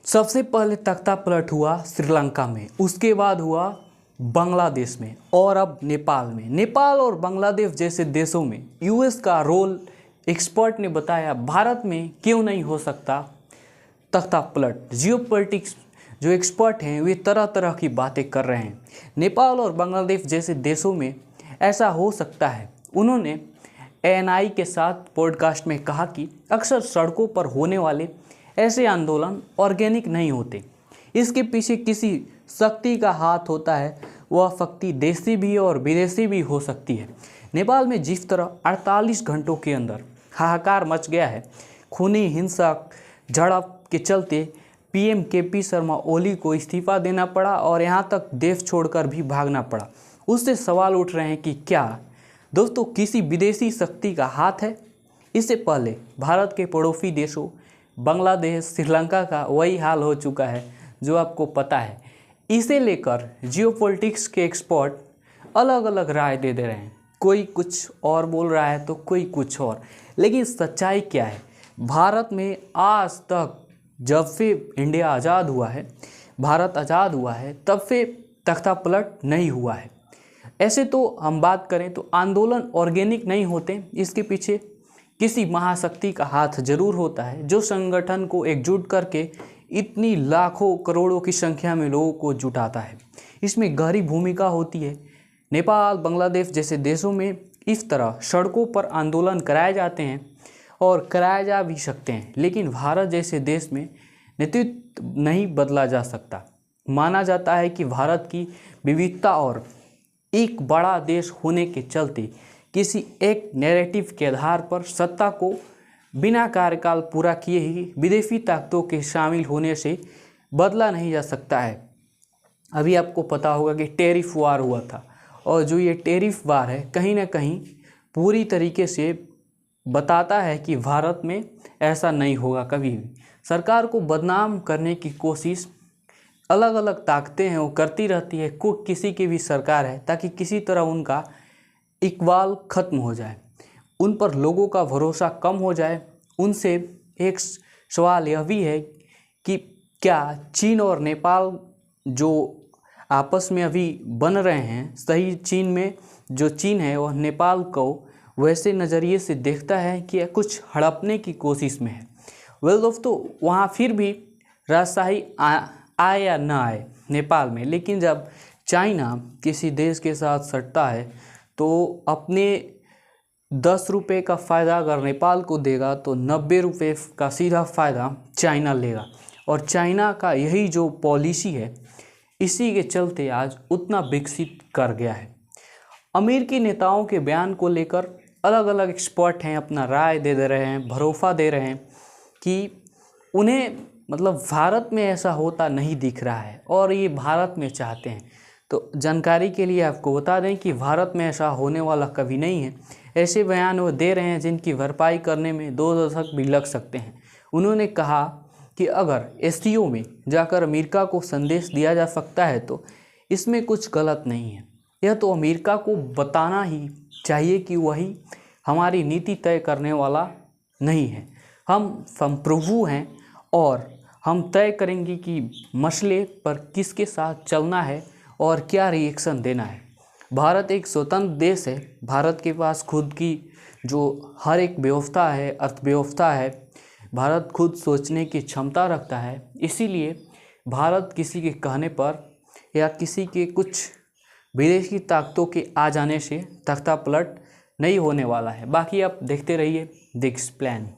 सबसे पहले तख्ता पलट हुआ श्रीलंका में, उसके बाद हुआ बांग्लादेश में और अब नेपाल में। नेपाल और बांग्लादेश जैसे देशों में यूएस का रोल एक्सपर्ट ने बताया भारत में क्यों नहीं हो सकता तख्ता पलट। जियोपॉलिटिक्स जो एक्सपर्ट हैं वे तरह तरह की बातें कर रहे हैं। नेपाल और बांग्लादेश जैसे देशों में ऐसा हो सकता है। उन्होंने एएनआई के साथ पॉडकास्ट में कहा कि अक्सर सड़कों पर होने वाले ऐसे आंदोलन ऑर्गेनिक नहीं होते, इसके पीछे किसी शक्ति का हाथ होता है। वह शक्ति देसी भी और विदेशी भी हो सकती है। नेपाल में जिस तरह 48 घंटों के अंदर हाहाकार मच गया है, खूनी हिंसक झड़प के चलते पीएम केपी शर्मा ओली को इस्तीफा देना पड़ा और यहाँ तक देश छोड़कर भी भागना पड़ा। उससे सवाल उठ रहे हैं कि क्या दोस्तों किसी विदेशी शक्ति का हाथ है? इससे पहले भारत के पड़ोसी देशों बांग्लादेश, श्रीलंका का वही हाल हो चुका है जो आपको पता है। इसे लेकर जियोपॉलिटिक्स के एक्सपर्ट अलग अलग राय दे रहे हैं। कोई कुछ और बोल रहा है तो कोई कुछ और, लेकिन सच्चाई क्या है? भारत में आज तक जब से इंडिया आज़ाद हुआ है, भारत आज़ाद हुआ है, तब से तख्ता पलट नहीं हुआ है। ऐसे तो हम बात करें तो आंदोलन ऑर्गेनिक नहीं होते, इसके पीछे किसी महाशक्ति का हाथ जरूर होता है जो संगठन को एकजुट करके इतनी लाखों करोड़ों की संख्या में लोगों को जुटाता है। इसमें गहरी भूमिका होती है। नेपाल, बांग्लादेश जैसे देशों में इस तरह सड़कों पर आंदोलन कराए जाते हैं और कराए जा भी सकते हैं, लेकिन भारत जैसे देश में नेतृत्व नहीं बदला जा सकता। माना जाता है कि भारत की विविधता और एक बड़ा देश होने के चलते किसी एक नैरेटिव के आधार पर सत्ता को बिना कार्यकाल पूरा किए ही विदेशी ताकतों के शामिल होने से बदला नहीं जा सकता है। अभी आपको पता होगा कि टैरिफ वार हुआ था, और जो ये टैरिफ वार है कहीं ना कहीं पूरी तरीके से बताता है कि भारत में ऐसा नहीं होगा कभी भी। सरकार को बदनाम करने की कोशिश अलग अलग ताकतें हैं वो करती रहती है, को किसी की भी सरकार है, ताकि किसी तरह उनका इकबाल ख़त्म हो जाए, उन पर लोगों का भरोसा कम हो जाए। उनसे एक सवाल यह भी है कि क्या चीन और नेपाल जो आपस में अभी बन रहे हैं, सही चीन में जो चीन है वह नेपाल को वैसे नज़रिए से देखता है कि कुछ हड़पने की कोशिश में है। वेल दोस्तों, वहाँ फिर भी राजशाही आए या ना आए नेपाल में, लेकिन जब चाइना किसी देश के साथ सटता है तो अपने 10 रुपये का फ़ायदा अगर नेपाल को देगा तो 90 रुपये का सीधा फ़ायदा चाइना लेगा। और चाइना का यही जो पॉलिसी है, इसी के चलते आज उतना विकसित कर गया है। अमेरिकी नेताओं के बयान को लेकर अलग अलग एक्सपर्ट हैं अपना राय दे रहे हैं, भरोसा दे रहे हैं कि उन्हें भारत में ऐसा होता नहीं दिख रहा है और ये भारत में चाहते हैं। तो जानकारी के लिए आपको बता दें कि भारत में ऐसा होने वाला कभी नहीं है। ऐसे बयान वो दे रहे हैं जिनकी भरपाई करने में 2 दशक भी लग सकते हैं। उन्होंने कहा कि अगर एससीओ में जाकर अमेरिका को संदेश दिया जा सकता है तो इसमें कुछ गलत नहीं है। यह तो अमेरिका को बताना ही चाहिए कि वही हमारी नीति तय करने वाला नहीं है। हम संप्रभु हैं और हम तय करेंगे कि मसले पर किसके साथ चलना है और क्या रिएक्शन देना है। भारत एक स्वतंत्र देश है। भारत के पास खुद की जो हर एक व्यवस्था है, अर्थव्यवस्था है। भारत खुद सोचने की क्षमता रखता है। इसीलिए भारत किसी के कहने पर या किसी के कुछ विदेशी ताकतों के आ जाने से तख्ता पलट नहीं होने वाला है। बाकी आप देखते रहिए द एक्सप्लेन।